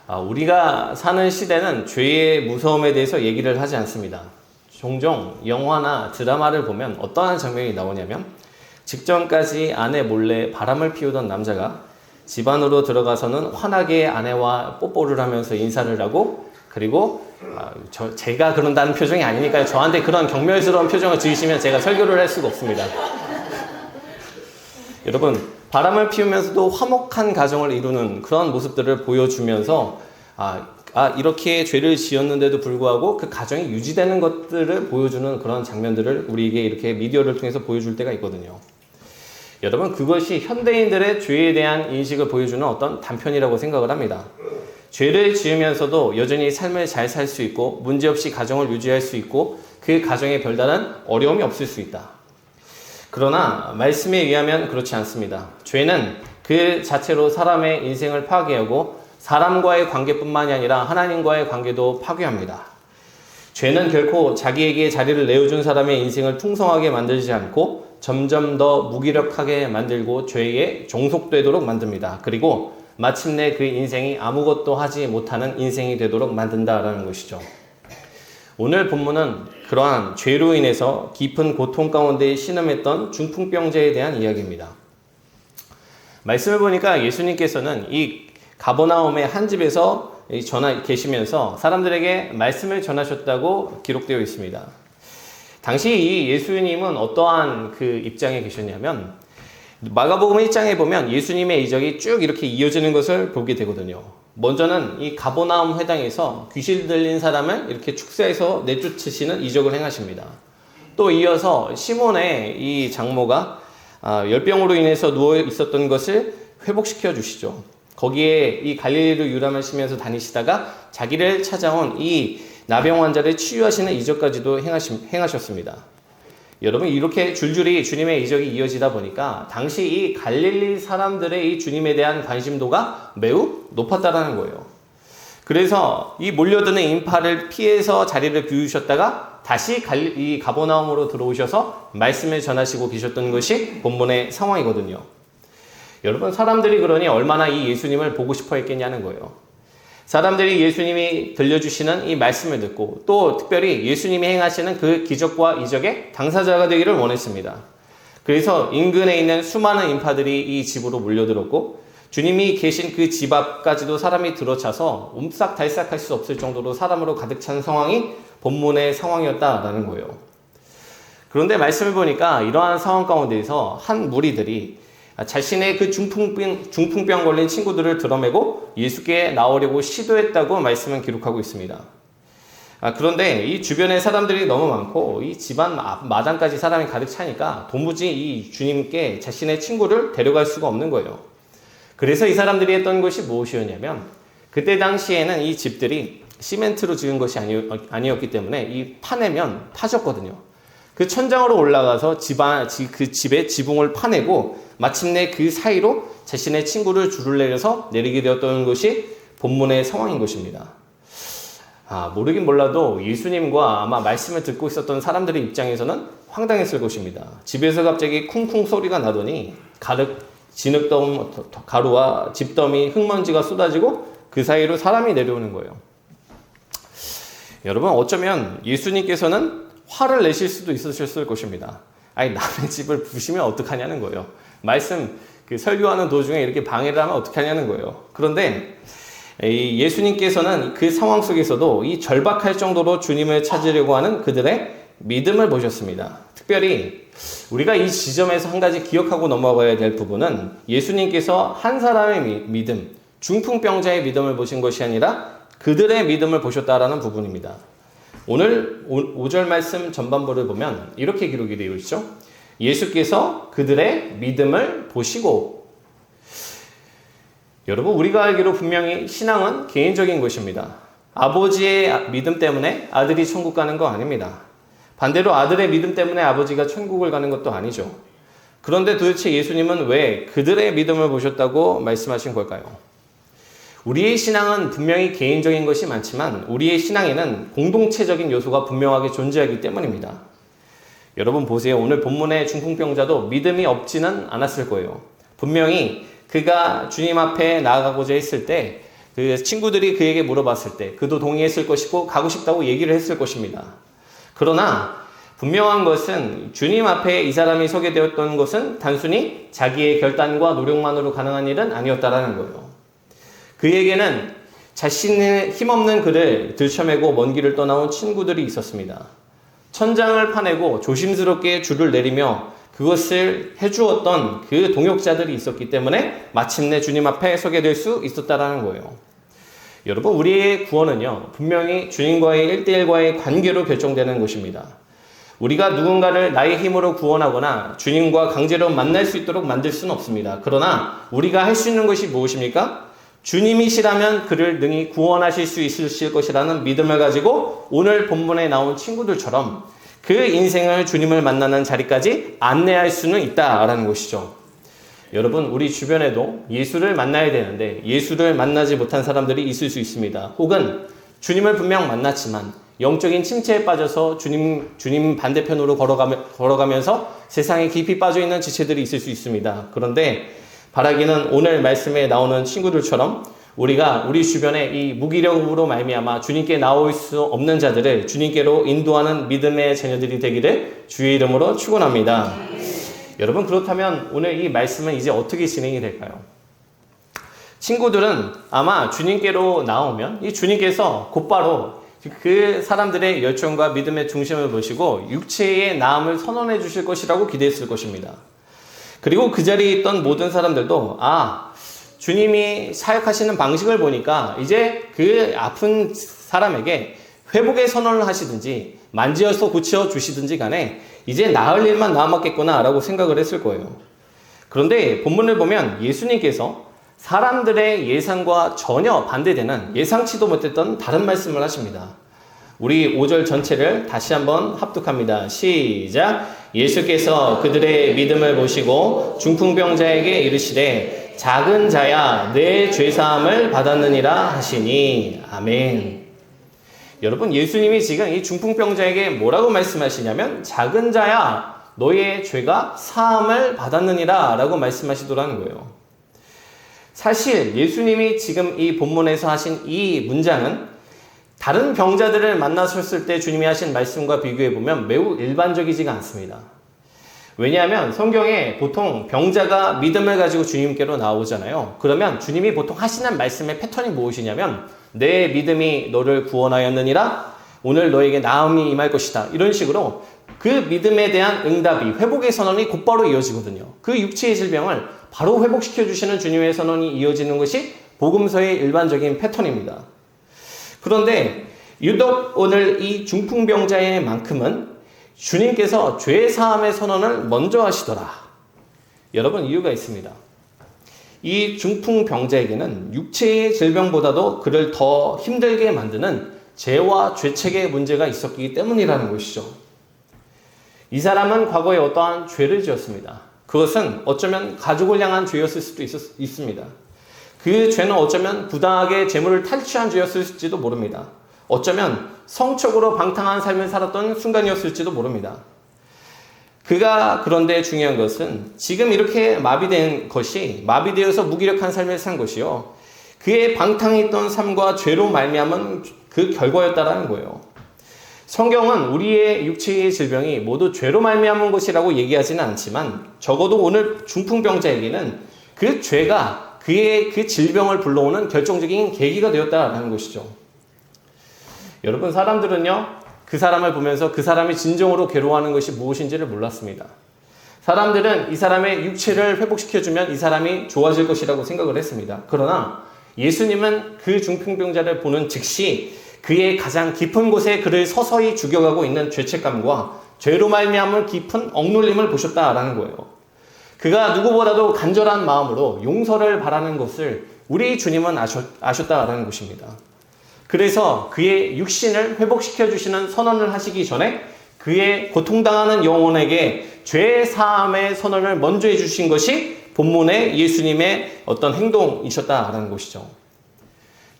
우리가 사는 시대는 죄의 무서움에 대해서 얘기를 하지 않습니다. 종종 영화나 드라마를 보면 어떠한 장면이 나오냐면 직전까지 아내 몰래 바람을 피우던 남자가 집 안으로 들어가서는 환하게 아내와 뽀뽀를 하면서 인사를 하고, 그리고 제가 그런다는 표정이 아니니까요. 저한테 그런 경멸스러운 표정을 지으시면 제가 설교를 할 수가 없습니다. 여러분, 바람을 피우면서도 화목한 가정을 이루는 그런 모습들을 보여주면서 이렇게 죄를 지었는데도 불구하고 그 가정이 유지되는 것들을 보여주는 그런 장면들을 우리에게 이렇게 미디어를 통해서 보여줄 때가 있거든요. 여러분, 그것이 현대인들의 죄에 대한 인식을 보여주는 어떤 단편이라고 생각을 합니다. 죄를 지으면서도 여전히 삶을 잘 살 수 있고 문제없이 가정을 유지할 수 있고 그 가정에 별다른 어려움이 없을 수 있다. 그러나 말씀에 의하면 그렇지 않습니다. 죄는 그 자체로 사람의 인생을 파괴하고 사람과의 관계뿐만이 아니라 하나님과의 관계도 파괴합니다. 죄는 결코 자기에게 자리를 내어준 사람의 인생을 풍성하게 만들지 않고 점점 더 무기력하게 만들고 죄에 종속되도록 만듭니다. 그리고 마침내 그 인생이 아무것도 하지 못하는 인생이 되도록 만든다라는 것이죠. 오늘 본문은 그러한 죄로 인해서 깊은 고통 가운데 신음했던 중풍병자에 대한 이야기입니다. 말씀을 보니까 예수님께서는 이 가버나움의 한 집에서 계시면서 사람들에게 말씀을 전하셨다고 기록되어 있습니다. 당시 이 예수님은 어떠한 그 입장에 계셨냐면, 마가복음 1장에 보면 예수님의 이적이 쭉 이렇게 이어지는 것을 보게 되거든요. 먼저는 이 가버나움 회당에서 귀신 들린 사람을 이렇게 축사해서 내쫓으시는 이적을 행하십니다. 또 이어서 시몬의 이 장모가 열병으로 인해서 누워 있었던 것을 회복시켜 주시죠. 거기에 이 갈릴리로 유람하시면서 다니시다가 자기를 찾아온 이 나병 환자를 치유하시는 이적까지도 행하셨습니다. 여러분, 이렇게 줄줄이 주님의 이적이 이어지다 보니까 당시 이 갈릴리 사람들의 이 주님에 대한 관심도가 매우 높았다라는 거예요. 그래서 이 몰려드는 인파를 피해서 자리를 비우셨다가 다시 이 가버나움으로 들어오셔서 말씀을 전하시고 계셨던 것이 본문의 상황이거든요. 여러분, 사람들이 그러니 얼마나 이 예수님을 보고 싶어 했겠냐는 거예요. 사람들이 예수님이 들려주시는 이 말씀을 듣고 또 특별히 예수님이 행하시는 그 기적과 이적의 당사자가 되기를 원했습니다. 그래서 인근에 있는 수많은 인파들이 이 집으로 몰려들었고 주님이 계신 그 집 앞까지도 사람이 들어차서 옴싹달싹할 수 없을 정도로 사람으로 가득 찬 상황이 본문의 상황이었다라는 거예요. 그런데 말씀을 보니까 이러한 상황 가운데에서 한 무리들이 자신의 그 중풍병 걸린 친구들을 드러매고 예수께 나오려고 시도했다고 말씀은 기록하고 있습니다. 그런데 이 주변에 사람들이 너무 많고 이 집안 마당까지 사람이 가득 차니까 도무지 이 주님께 자신의 친구를 데려갈 수가 없는 거예요. 그래서 이 사람들이 했던 것이 무엇이었냐면, 그때 당시에는 이 집들이 시멘트로 지은 것이 아니었기 때문에 이 파내면 파졌거든요. 그 천장으로 올라가서 그 집의 지붕을 파내고 마침내 그 사이로 자신의 친구를 줄을 내려서 내리게 되었던 것이 본문의 상황인 것입니다. 모르긴 몰라도 예수님과 아마 말씀을 듣고 있었던 사람들의 입장에서는 황당했을 것입니다. 집에서 갑자기 쿵쿵 소리가 나더니 가득 가루와 집더미, 흙먼지가 쏟아지고 그 사이로 사람이 내려오는 거예요. 여러분, 어쩌면 예수님께서는 화를 내실 수도 있으셨을 것입니다. 남의 집을 부시면 어떡하냐는 거예요. 말씀 설교하는 도중에 이렇게 방해를 하면 어떡하냐는 거예요. 그런데 예수님께서는 그 상황 속에서도 이 절박할 정도로 주님을 찾으려고 하는 그들의 믿음을 보셨습니다. 특별히 우리가 이 지점에서 한 가지 기억하고 넘어가야 될 부분은 예수님께서 한 사람의 믿음, 중풍병자의 믿음을 보신 것이 아니라 그들의 믿음을 보셨다라는 부분입니다. 오늘 5절 말씀 전반부를 보면 이렇게 기록이 되어 있죠. 예수께서 그들의 믿음을 보시고. 여러분, 우리가 알기로 분명히 신앙은 개인적인 것입니다. 아버지의 믿음 때문에 아들이 천국 가는 거 아닙니다. 반대로 아들의 믿음 때문에 아버지가 천국을 가는 것도 아니죠. 그런데 도대체 예수님은 왜 그들의 믿음을 보셨다고 말씀하신 걸까요? 우리의 신앙은 분명히 개인적인 것이 많지만 우리의 신앙에는 공동체적인 요소가 분명하게 존재하기 때문입니다. 여러분 보세요. 오늘 본문의 중풍병자도 믿음이 없지는 않았을 거예요. 분명히 그가 주님 앞에 나아가고자 했을 때 그 친구들이 그에게 물어봤을 때 그도 동의했을 것이고 가고 싶다고 얘기를 했을 것입니다. 그러나 분명한 것은 주님 앞에 이 사람이 서게 되었던 것은 단순히 자기의 결단과 노력만으로 가능한 일은 아니었다라는 거예요. 그에게는 자신의 힘없는 그를 들쳐매고 먼 길을 떠나온 친구들이 있었습니다. 천장을 파내고 조심스럽게 줄을 내리며 그것을 해주었던 그 동역자들이 있었기 때문에 마침내 주님 앞에 서게 될 수 있었다라는 거예요. 여러분, 우리의 구원은요, 분명히 주님과의 1대1과의 관계로 결정되는 것입니다. 우리가 누군가를 나의 힘으로 구원하거나 주님과 강제로 만날 수 있도록 만들 수는 없습니다. 그러나 우리가 할 수 있는 것이 무엇입니까? 주님이시라면 그를 능히 구원하실 수 있으실 것이라는 믿음을 가지고 오늘 본문에 나온 친구들처럼 그 인생을 주님을 만나는 자리까지 안내할 수는 있다라는 것이죠. 여러분, 우리 주변에도 예수를 만나야 되는데 예수를 만나지 못한 사람들이 있을 수 있습니다. 혹은 주님을 분명 만났지만 영적인 침체에 빠져서 주님 반대편으로 걸어가면서 세상에 깊이 빠져있는 지체들이 있을 수 있습니다. 그런데 바라기는 오늘 말씀에 나오는 친구들처럼 우리가 우리 주변에 이 무기력으로 말미암아 주님께 나올 수 없는 자들을 주님께로 인도하는 믿음의 자녀들이 되기를 주의 이름으로 축원합니다. 여러분, 그렇다면 오늘 이 말씀은 이제 어떻게 진행이 될까요? 친구들은 아마 주님께로 나오면 이 주님께서 곧바로 그 사람들의 열정과 믿음의 중심을 보시고 육체의 나음을 선언해 주실 것이라고 기대했을 것입니다. 그리고 그 자리에 있던 모든 사람들도 주님이 사역하시는 방식을 보니까 이제 그 아픈 사람에게 회복의 선언을 하시든지 만지어서 고쳐 주시든지 간에 이제 나을 일만 남았겠구나 라고 생각을 했을 거예요. 그런데 본문을 보면 예수님께서 사람들의 예상과 전혀 반대되는 예상치도 못했던 다른 말씀을 하십니다. 우리 5절 전체를 다시 한번 합독합니다. 시작! 예수께서 그들의 믿음을 보시고 중풍병자에게 이르시되 작은 자야 내 죄사함을 받았느니라 하시니. 아멘. 여러분, 예수님이 지금 이 중풍병자에게 뭐라고 말씀하시냐면 작은 자야 너의 죄가 사함을 받았느니라 라고 말씀하시더라는 거예요. 사실 예수님이 지금 이 본문에서 하신 이 문장은 다른 병자들을 만나셨을 때 주님이 하신 말씀과 비교해보면 매우 일반적이지가 않습니다. 왜냐하면 성경에 보통 병자가 믿음을 가지고 주님께로 나오잖아요. 그러면 주님이 보통 하시는 말씀의 패턴이 무엇이냐면 내 믿음이 너를 구원하였느니라, 오늘 너에게 나음이 임할 것이다, 이런 식으로 그 믿음에 대한 응답이, 회복의 선언이 곧바로 이어지거든요. 그 육체의 질병을 바로 회복시켜 주시는 주님의 선언이 이어지는 것이 복음서의 일반적인 패턴입니다. 그런데 유독 오늘 이 중풍병자의 만큼은 주님께서 죄 사함의 선언을 먼저 하시더라. 여러분, 이유가 있습니다. 이 중풍병자에게는 육체의 질병보다도 그를 더 힘들게 만드는 죄와 죄책의 문제가 있었기 때문이라는 것이죠. 이 사람은 과거에 어떠한 죄를 지었습니다. 그것은 어쩌면 가족을 향한 죄였을 수도 있습니다. 그 죄는 어쩌면 부당하게 재물을 탈취한 죄였을지도 모릅니다. 어쩌면 성적으로 방탕한 삶을 살았던 순간이었을지도 모릅니다. 그런데 중요한 것은 지금 이렇게 마비되어서 무기력한 삶을 산 것이요, 그의 방탕했던 삶과 죄로 말미암은 그 결과였다라는 거예요. 성경은 우리의 육체의 질병이 모두 죄로 말미암은 것이라고 얘기하지는 않지만 적어도 오늘 중풍병자에게는 그 죄가 그의 그 질병을 불러오는 결정적인 계기가 되었다라는 것이죠. 여러분, 사람들은요, 그 사람을 보면서 그 사람이 진정으로 괴로워하는 것이 무엇인지를 몰랐습니다. 사람들은 이 사람의 육체를 회복시켜주면 이 사람이 좋아질 것이라고 생각을 했습니다. 그러나 예수님은 그 중풍병자를 보는 즉시 그의 가장 깊은 곳에 그를 서서히 죽여가고 있는 죄책감과 죄로 말미암은 깊은 억눌림을 보셨다라는 거예요. 그가 누구보다도 간절한 마음으로 용서를 바라는 것을 우리 주님은 아셨다라는 것입니다. 그래서 그의 육신을 회복시켜 주시는 선언을 하시기 전에 그의 고통당하는 영혼에게 죄 사함의 선언을 먼저 해주신 것이 본문의 예수님의 어떤 행동이셨다라는 것이죠.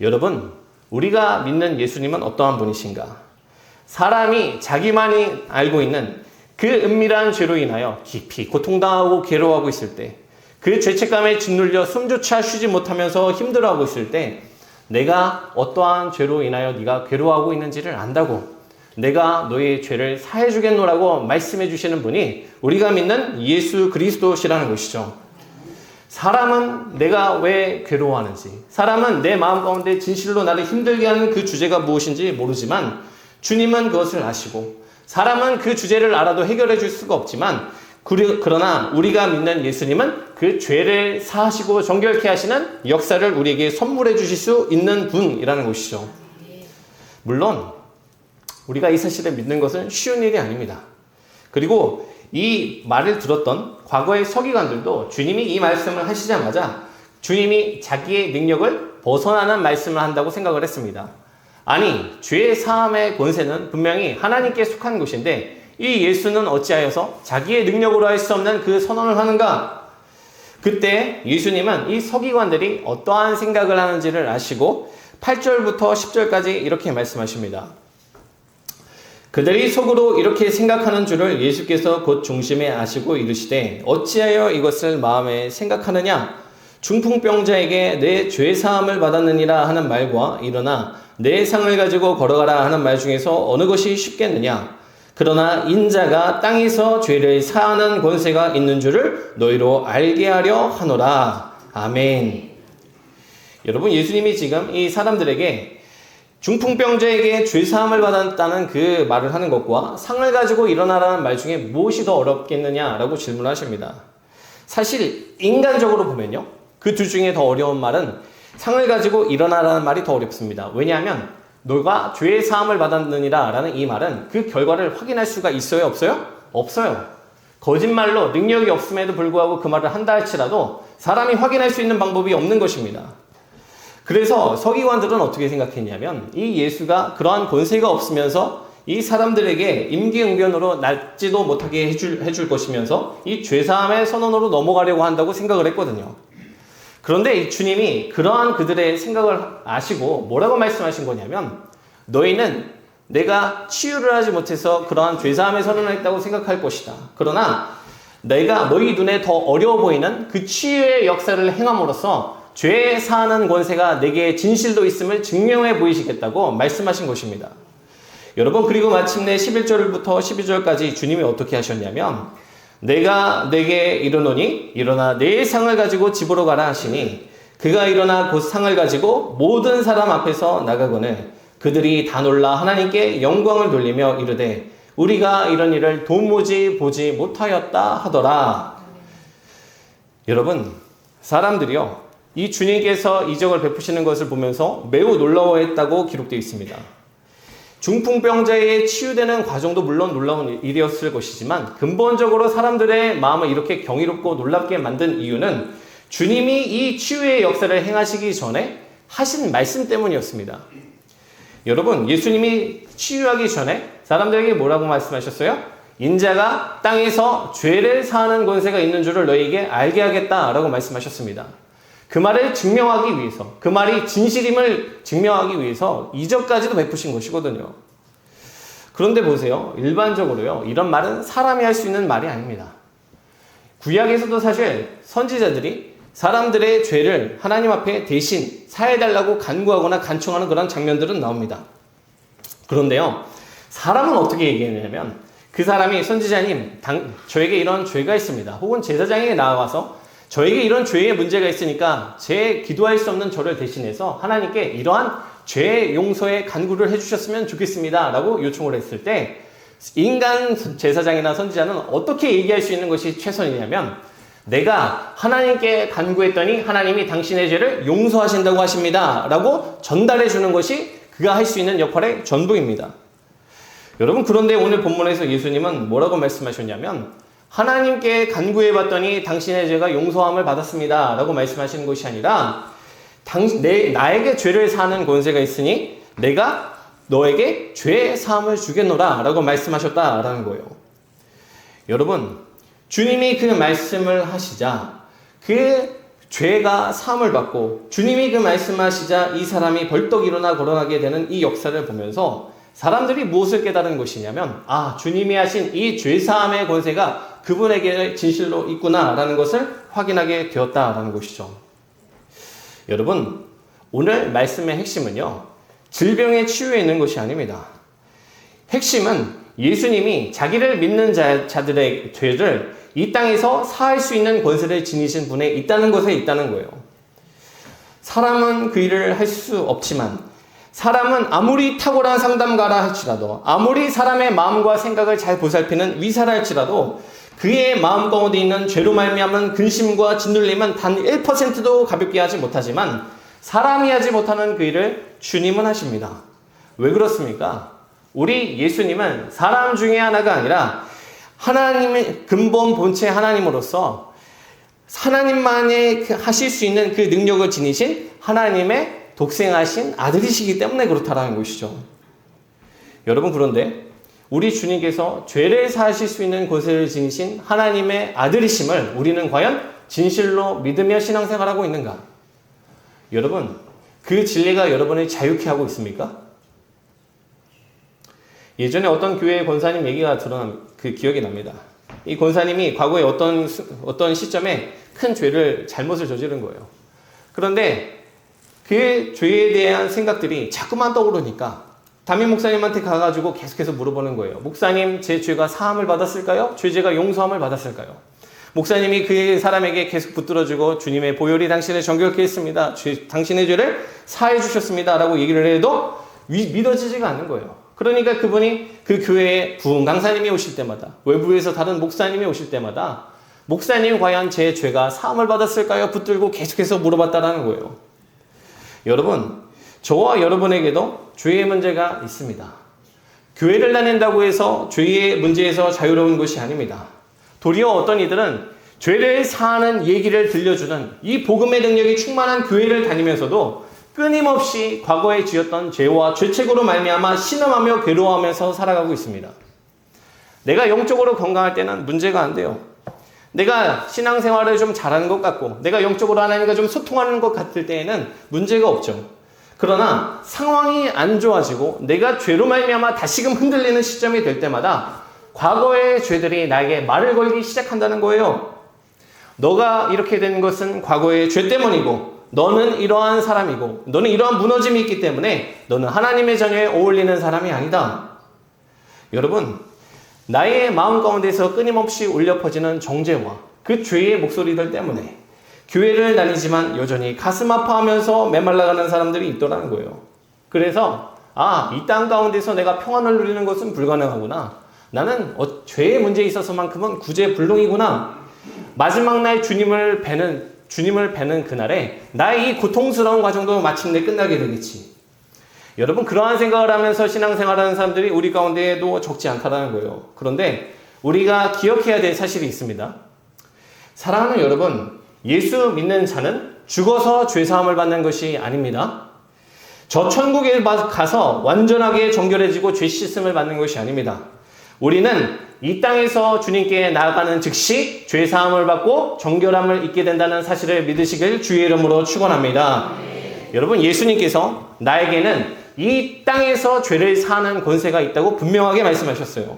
여러분, 우리가 믿는 예수님은 어떠한 분이신가? 사람이 자기만이 알고 있는 그 은밀한 죄로 인하여 깊이 고통당하고 괴로워하고 있을 때, 그 죄책감에 짓눌려 숨조차 쉬지 못하면서 힘들어하고 있을 때 내가 어떠한 죄로 인하여 네가 괴로워하고 있는지를 안다고, 내가 너의 죄를 사해 주겠노라고 말씀해 주시는 분이 우리가 믿는 예수 그리스도시라는 것이죠. 사람은 내가 왜 괴로워하는지, 사람은 내 마음 가운데 진실로 나를 힘들게 하는 그 주제가 무엇인지 모르지만 주님은 그것을 아시고, 사람은 그 주제를 알아도 해결해 줄 수가 없지만 그러나 우리가 믿는 예수님은 그 죄를 사하시고 정결케 하시는 역사를 우리에게 선물해 주실 수 있는 분이라는 것이죠. 물론 우리가 이 사실을 믿는 것은 쉬운 일이 아닙니다. 그리고 이 말을 들었던 과거의 서기관들도 주님이 이 말씀을 하시자마자 주님이 자기의 능력을 벗어나는 말씀을 한다고 생각을 했습니다. 아니, 죄 사함의 권세는 분명히 하나님께 속한 것인데 이 예수는 어찌하여서 자기의 능력으로 할 수 없는 그 선언을 하는가? 그때 예수님은 이 서기관들이 어떠한 생각을 하는지를 아시고 8절부터 10절까지 이렇게 말씀하십니다. 그들이 속으로 이렇게 생각하는 줄을 예수께서 곧 중심에 아시고 이르시되 어찌하여 이것을 마음에 생각하느냐? 중풍병자에게 내 죄사함을 받았느니라 하는 말과 일어나 내 상을 가지고 걸어가라 하는 말 중에서 어느 것이 쉽겠느냐? 그러나 인자가 땅에서 죄를 사하는 권세가 있는 줄을 너희로 알게 하려 하노라. 아멘. 여러분, 예수님이 지금 이 사람들에게 중풍병자에게 죄사함을 받았다는 그 말을 하는 것과 상을 가지고 일어나라는 말 중에 무엇이 더 어렵겠느냐라고 질문하십니다. 사실 인간적으로 보면요, 그 둘 중에 더 어려운 말은 상을 가지고 일어나라는 말이 더 어렵습니다. 왜냐하면 너가 죄의 사함을 받았느니라 라는 이 말은 그 결과를 확인할 수가 있어요, 없어요? 없어요. 거짓말로 능력이 없음에도 불구하고 그 말을 한다 할지라도 사람이 확인할 수 있는 방법이 없는 것입니다. 그래서 서기관들은 어떻게 생각했냐면 이 예수가 그러한 권세가 없으면서 이 사람들에게 임기응변으로 낫지도 못하게 해줄 것이면서 이 죄사함의 선언으로 넘어가려고 한다고 생각을 했거든요. 그런데 이 주님이 그러한 그들의 생각을 아시고 뭐라고 말씀하신 거냐면 너희는 내가 치유를 하지 못해서 그러한 죄사함의 선언을 했다고 생각할 것이다. 그러나 내가 너희 눈에 더 어려워 보이는 그 치유의 역사를 행함으로써 죄 사하는 권세가 내게 진실도 있음을 증명해 보이시겠다고 말씀하신 것입니다. 여러분, 그리고 마침내 11절부터 12절까지 주님이 어떻게 하셨냐면 내가 내게 이르노니 일어나 내 상을 가지고 집으로 가라 하시니 그가 일어나 곧 상을 가지고 모든 사람 앞에서 나가거늘 그들이 다 놀라 하나님께 영광을 돌리며 이르되 우리가 이런 일을 도무지 보지 못하였다 하더라. 여러분, 사람들이요 이 주님께서 이적을 베푸시는 것을 보면서 매우 놀라워했다고 기록되어 있습니다. 중풍병자의 치유되는 과정도 물론 놀라운 일이었을 것이지만 근본적으로 사람들의 마음을 이렇게 경이롭고 놀랍게 만든 이유는 주님이 이 치유의 역사를 행하시기 전에 하신 말씀 때문이었습니다. 여러분, 예수님이 치유하기 전에 사람들에게 뭐라고 말씀하셨어요? 인자가 땅에서 죄를 사하는 권세가 있는 줄을 너희에게 알게 하겠다라고 말씀하셨습니다. 그 말을 증명하기 위해서, 그 말이 진실임을 증명하기 위해서 이적까지도 베푸신 것이거든요. 그런데 보세요. 일반적으로요, 이런 말은 사람이 할 수 있는 말이 아닙니다. 구약에서도 사실 선지자들이 사람들의 죄를 하나님 앞에 대신 사해달라고 간구하거나 간청하는 그런 장면들은 나옵니다. 그런데요, 사람은 어떻게 얘기했냐면 그 사람이 선지자님, 저에게 이런 죄가 있습니다. 혹은 제사장에게 나와서 저에게 이런 죄의 문제가 있으니까 제 기도할 수 없는 저를 대신해서 하나님께 이러한 죄 용서의 간구를 해주셨으면 좋겠습니다 라고 요청을 했을 때 인간 제사장이나 선지자는 어떻게 얘기할 수 있는 것이 최선이냐면 내가 하나님께 간구했더니 하나님이 당신의 죄를 용서하신다고 하십니다 라고 전달해 주는 것이 그가 할 수 있는 역할의 전부입니다. 여러분, 그런데 오늘 본문에서 예수님은 뭐라고 말씀하셨냐면 하나님께 간구해봤더니 당신의 죄가 용서함을 받았습니다 라고 말씀하시는 것이 아니라 나에게 죄를 사하는 권세가 있으니 내가 너에게 죄 사함을 주겠노라 라고 말씀하셨다라는 거예요. 여러분, 주님이 그 말씀을 하시자 그 죄가 사함을 받고 주님이 그 말씀하시자 이 사람이 벌떡 일어나 걸어가게 되는 이 역사를 보면서 사람들이 무엇을 깨달은 것이냐면 주님이 하신 이 죄사함의 권세가 그분에게 진실로 있구나라는 것을 확인하게 되었다라는 것이죠. 여러분, 오늘 말씀의 핵심은요, 질병의 치유에 있는 것이 아닙니다. 핵심은 예수님이 자기를 믿는 자들의 죄를 이 땅에서 사할 수 있는 권세를 지니신 분에 있다는 것에 있다는 거예요. 사람은 그 일을 할 수 없지만, 사람은 아무리 탁월한 상담가라 할지라도, 아무리 사람의 마음과 생각을 잘 보살피는 위사라 할지라도 그의 마음 가운데 있는 죄로 말미암은 근심과 짓눌림은 단 1%도 가볍게 하지 못하지만 사람이 하지 못하는 그 일을 주님은 하십니다. 왜 그렇습니까? 우리 예수님은 사람 중에 하나가 아니라 하나님의 근본 본체 하나님으로서 하나님만이 하실 수 있는 그 능력을 지니신 하나님의 독생하신 아들이시기 때문에 그렇다라는 것이죠. 여러분, 그런데 우리 주님께서 죄를 사하실 수 있는 권세를 지니신 하나님의 아들이심을 우리는 과연 진실로 믿으며 신앙생활하고 있는가? 여러분, 그 진리가 여러분을 자유케 하고 있습니까? 예전에 어떤 교회의 권사님 얘기가 드러난 그 기억이 납니다. 이 권사님이 과거에 어떤 시점에 큰 잘못을 저지른 거예요. 그런데 그 죄에 대한 생각들이 자꾸만 떠오르니까 담임 목사님한테 가가지고 계속해서 물어보는 거예요. 목사님, 제 죄가 사함을 받았을까요? 죄가 용서함을 받았을까요? 목사님이 그 사람에게 계속 붙들어주고 주님의 보혈이 당신을 정결케 했습니다. 당신의 죄를 사해 주셨습니다. 라고 얘기를 해도 믿어지지가 않는 거예요. 그러니까 그분이 그 교회에 부흥 강사님이 오실 때마다, 외부에서 다른 목사님이 오실 때마다 목사님이 과연 제 죄가 사함을 받았을까요? 붙들고 계속해서 물어봤다라는 거예요. 여러분, 저와 여러분에게도 죄의 문제가 있습니다. 교회를 다닌다고 해서 죄의 문제에서 자유로운 것이 아닙니다. 도리어 어떤 이들은 죄를 사하는 얘기를 들려주는 이 복음의 능력이 충만한 교회를 다니면서도 끊임없이 과거에 지었던 죄와 죄책으로 말미암아 신음하며 괴로워하면서 살아가고 있습니다. 내가 영적으로 건강할 때는 문제가 안 돼요. 내가 신앙생활을 좀 잘하는 것 같고 내가 영적으로 하나님과 좀 소통하는 것 같을 때에는 문제가 없죠. 그러나 상황이 안 좋아지고 내가 죄로 말미암아 다시금 흔들리는 시점이 될 때마다 과거의 죄들이 나에게 말을 걸기 시작한다는 거예요. 너가 이렇게 된 것은 과거의 죄 때문이고 너는 이러한 사람이고 너는 이러한 무너짐이 있기 때문에 너는 하나님의 자녀에 어울리는 사람이 아니다. 여러분, 나의 마음 가운데서 끊임없이 울려 퍼지는 정죄와 그 죄의 목소리들 때문에 교회를 다니지만 여전히 가슴 아파하면서 메말라가는 사람들이 있더라는 거예요. 그래서 이 땅 가운데서 내가 평안을 누리는 것은 불가능하구나. 나는 죄의 문제에 있어서만큼은 구제불능이구나. 마지막 날 주님을 뵈는 그날에 나의 이 고통스러운 과정도 마침내 끝나게 되겠지. 여러분, 그러한 생각을 하면서 신앙생활하는 사람들이 우리 가운데에도 적지 않다는 거예요. 그런데 우리가 기억해야 될 사실이 있습니다. 사랑하는 여러분, 예수 믿는 자는 죽어서 죄사함을 받는 것이 아닙니다. 저 천국에 가서 완전하게 정결해지고 죄 씻음을 받는 것이 아닙니다. 우리는 이 땅에서 주님께 나아가는 즉시 죄사함을 받고 정결함을 입게 된다는 사실을 믿으시길 주의 이름으로 축원합니다. 여러분, 예수님께서 나에게는 이 땅에서 죄를 사하는 권세가 있다고 분명하게 말씀하셨어요.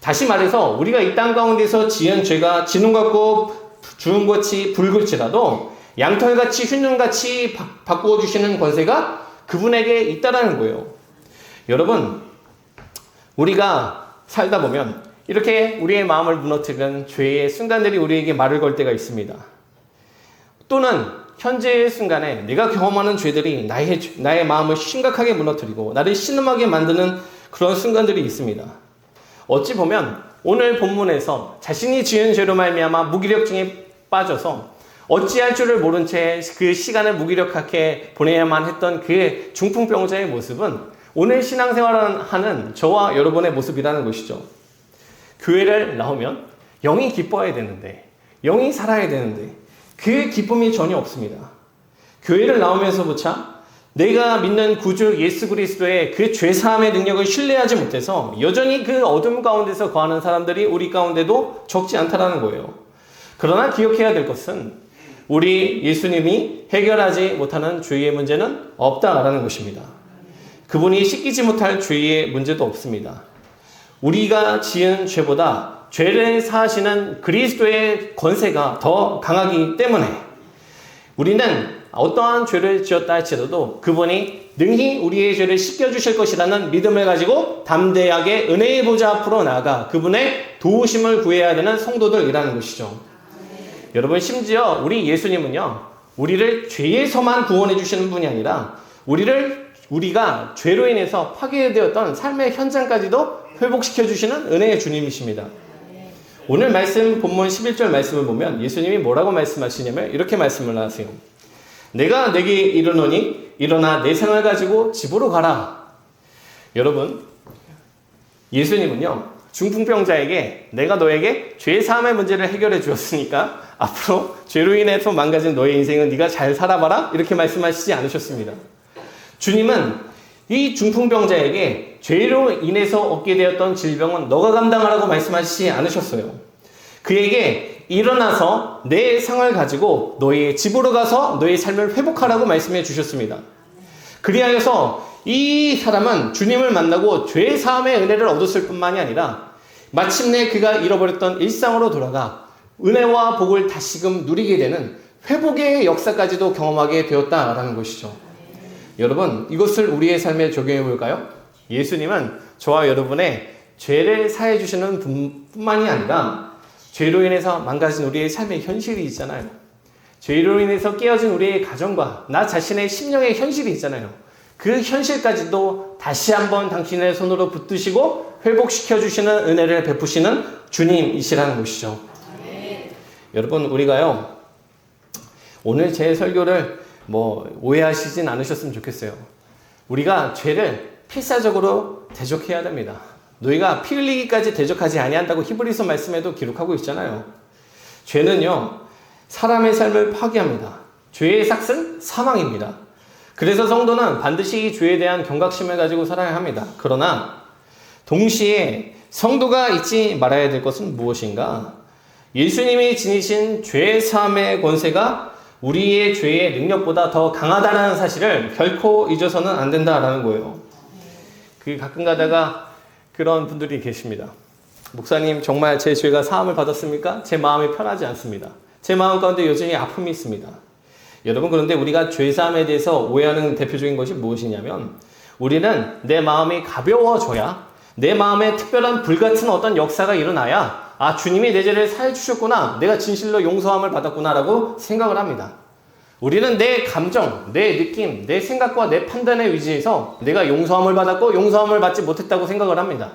다시 말해서 우리가 이 땅 가운데서 지은 죄가 진홍 같고 주홍같이 붉을지라도 양털같이 흰눈같이 바꾸어 주시는 권세가 그분에게 있다라는 거예요. 여러분, 우리가 살다 보면 이렇게 우리의 마음을 무너뜨리는 죄의 순간들이 우리에게 말을 걸 때가 있습니다. 또는 현재의 순간에 내가 경험하는 죄들이 나의 마음을 심각하게 무너뜨리고 나를 신음하게 만드는 그런 순간들이 있습니다. 어찌 보면 오늘 본문에서 자신이 지은 죄로 말미암아 무기력증에 빠져서 어찌할 줄을 모른 채 그 시간을 무기력하게 보내야만 했던 그의 중풍병자의 모습은 오늘 신앙생활을 하는 저와 여러분의 모습이라는 것이죠. 교회를 나오면 영이 기뻐해야 되는데, 영이 살아야 되는데 그 기쁨이 전혀 없습니다. 교회를 나오면서부터 내가 믿는 구주 예수 그리스도의 그 죄사함의 능력을 신뢰하지 못해서 여전히 그 어둠 가운데서 거하는 사람들이 우리 가운데도 적지 않다라는 거예요. 그러나 기억해야 될 것은 우리 예수님이 해결하지 못하는 죄의 문제는 없다라는 것입니다. 그분이 씻기지 못할 죄의 문제도 없습니다. 우리가 지은 죄보다 죄를 사하시는 그리스도의 권세가 더 강하기 때문에 우리는 어떠한 죄를 지었다 할지라도 그분이 능히 우리의 죄를 씻겨주실 것이라는 믿음을 가지고 담대하게 은혜의 보좌 앞으로 나아가 그분의 도우심을 구해야 되는 성도들이라는 것이죠. 여러분, 심지어 우리 예수님은요, 우리를 죄에서만 구원해 주시는 분이 아니라 우리가 죄로 인해서 파괴되었던 삶의 현장까지도 회복시켜 주시는 은혜의 주님이십니다. 오늘 말씀 본문 11절 말씀을 보면 예수님이 뭐라고 말씀하시냐면 이렇게 말씀을 하세요. 내가 내게 이르노니 일어나 내 상을 가지고 집으로 가라. 여러분, 예수님은요, 중풍병자에게 내가 너에게 죄 사함의 문제를 해결해 주었으니까 앞으로 죄로 인해서 망가진 너의 인생은 네가 잘 살아봐라, 이렇게 말씀하시지 않으셨습니다. 주님은 이 중풍병자에게 죄로 인해서 얻게 되었던 질병은 너가 감당하라고 말씀하시지 않으셨어요. 그에게 일어나서 내 상을 가지고 너의 집으로 가서 너의 삶을 회복하라고 말씀해 주셨습니다. 그리하여서 이 사람은 주님을 만나고 죄 사함의 은혜를 얻었을 뿐만이 아니라 마침내 그가 잃어버렸던 일상으로 돌아가 은혜와 복을 다시금 누리게 되는 회복의 역사까지도 경험하게 되었다라는 것이죠. 여러분, 이것을 우리의 삶에 적용해 볼까요? 예수님은 저와 여러분의 죄를 사해 주시는 분뿐만이 아니라 죄로 인해서 망가진 우리의 삶의 현실이 있잖아요. 죄로 인해서 깨어진 우리의 가정과 나 자신의 심령의 현실이 있잖아요. 그 현실까지도 다시 한번 당신의 손으로 붙드시고 회복시켜 주시는 은혜를 베푸시는 주님이시라는 것이죠. 여러분, 우리가요, 오늘 제 설교를 오해하시진 않으셨으면 좋겠어요. 우리가 죄를 필사적으로 대적해야 됩니다. 너희가 피 흘리기까지 대적하지 아니한다고 히브리서 말씀에도 기록하고 있잖아요. 죄는요, 사람의 삶을 파괴합니다. 죄의 삭은 사망입니다. 그래서 성도는 반드시 이 죄에 대한 경각심을 가지고 살아야 합니다. 그러나 동시에 성도가 잊지 말아야 될 것은 무엇인가? 예수님이 지니신 죄 사함의 권세가 우리의 죄의 능력보다 더 강하다는 사실을 결코 잊어서는 안 된다라는 거예요. 가끔 가다가 그런 분들이 계십니다. 목사님, 정말 제 죄가 사함을 받았습니까? 제 마음이 편하지 않습니다. 제 마음 가운데 여전히 아픔이 있습니다. 여러분, 그런데 우리가 죄 사함에 대해서 오해하는 대표적인 것이 무엇이냐면 우리는 내 마음이 가벼워져야, 내 마음에 특별한 불같은 어떤 역사가 일어나야 주님이 내 죄를 사해 주셨구나, 내가 진실로 용서함을 받았구나 라고 생각을 합니다. 우리는 내 감정, 내 느낌, 내 생각과 내 판단에 의지해서 내가 용서함을 받았고 용서함을 받지 못했다고 생각을 합니다.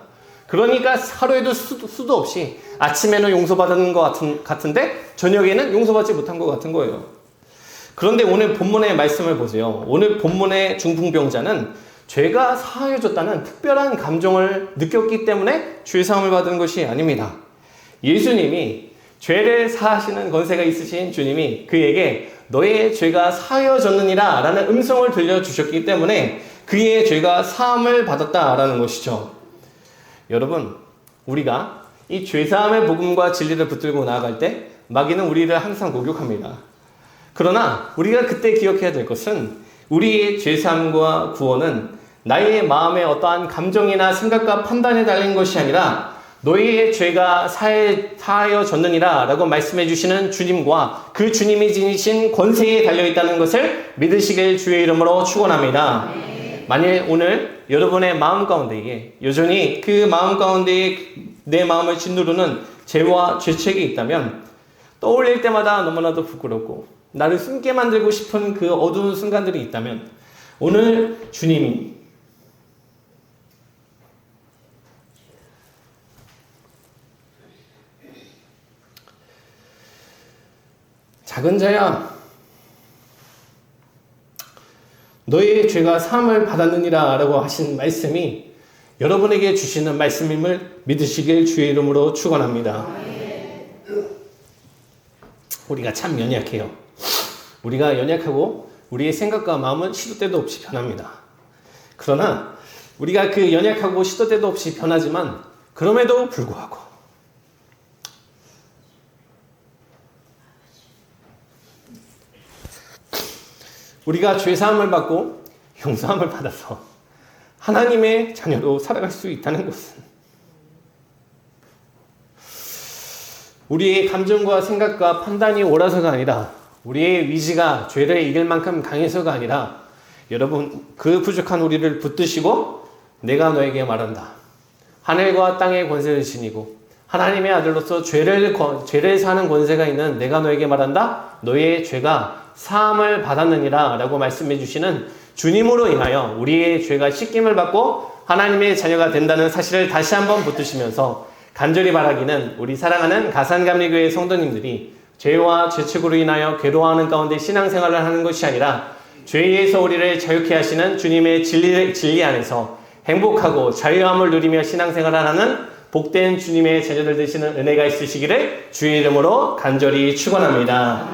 그러니까 하루에도 수도 없이 아침에는 용서받은 것 같은데 저녁에는 용서받지 못한 것 같은 거예요. 그런데 오늘 본문의 말씀을 보세요. 오늘 본문의 중풍병자는 죄가 사하여졌다는 특별한 감정을 느꼈기 때문에 죄사함을 받은 것이 아닙니다. 예수님이 죄를 사하시는 권세가 있으신 주님이 그에게 너의 죄가 사하여졌느니라 라는 음성을 들려주셨기 때문에 그의 죄가 사함을 받았다라는 것이죠. 여러분, 우리가 이 죄사함의 복음과 진리를 붙들고 나아갈 때 마귀는 우리를 항상 공격합니다. 그러나 우리가 그때 기억해야 될 것은 우리의 죄사함과 구원은 나의 마음의 어떠한 감정이나 생각과 판단에 달린 것이 아니라 너희의 죄가 사하여졌느니라 라고 말씀해 주시는 주님과 그 주님이 지니신 권세에 달려있다는 것을 믿으시길 주의 이름으로 축원합니다. 만일 오늘 여러분의 마음 가운데에 여전히 그 마음 가운데에 내 마음을 짓누르는 죄와 죄책이 있다면 떠올릴 때마다 너무나도 부끄럽고 나를 숨게 만들고 싶은 그 어두운 순간들이 있다면 오늘 주님이 작은 자야, 너의 죄가 사함을 받았느니라 라고 하신 말씀이 여러분에게 주시는 말씀임을 믿으시길 주의 이름으로 축원합니다. 우리가 참 연약해요. 우리가 연약하고 우리의 생각과 마음은 시도 때도 없이 변합니다. 그러나 우리가 그 연약하고 시도 때도 없이 변하지만 그럼에도 불구하고 우리가 죄사함을 받고 용서함을 받아서 하나님의 자녀로 살아갈 수 있다는 것은 우리의 감정과 생각과 판단이 옳아서가 아니라 우리의 위지가 죄를 이길 만큼 강해서가 아니라 여러분 그 부족한 우리를 붙드시고 내가 너에게 말한다. 하늘과 땅의 권세를 지니고 하나님의 아들로서 죄를 사는 권세가 있는 내가 너에게 말한다. 너의 죄가 사함을 받았느니라 라고 말씀해 주시는 주님으로 인하여 우리의 죄가 씻김을 받고 하나님의 자녀가 된다는 사실을 다시 한번 붙드시면서 간절히 바라기는 우리 사랑하는 가산감리교회 성도님들이 죄와 죄책으로 인하여 괴로워하는 가운데 신앙생활을 하는 것이 아니라 죄에서 우리를 자유케 하시는 주님의 진리 안에서 행복하고 자유함을 누리며 신앙생활을 하는 복된 주님의 자녀들 되시는 은혜가 있으시기를 주의 이름으로 간절히 축원합니다.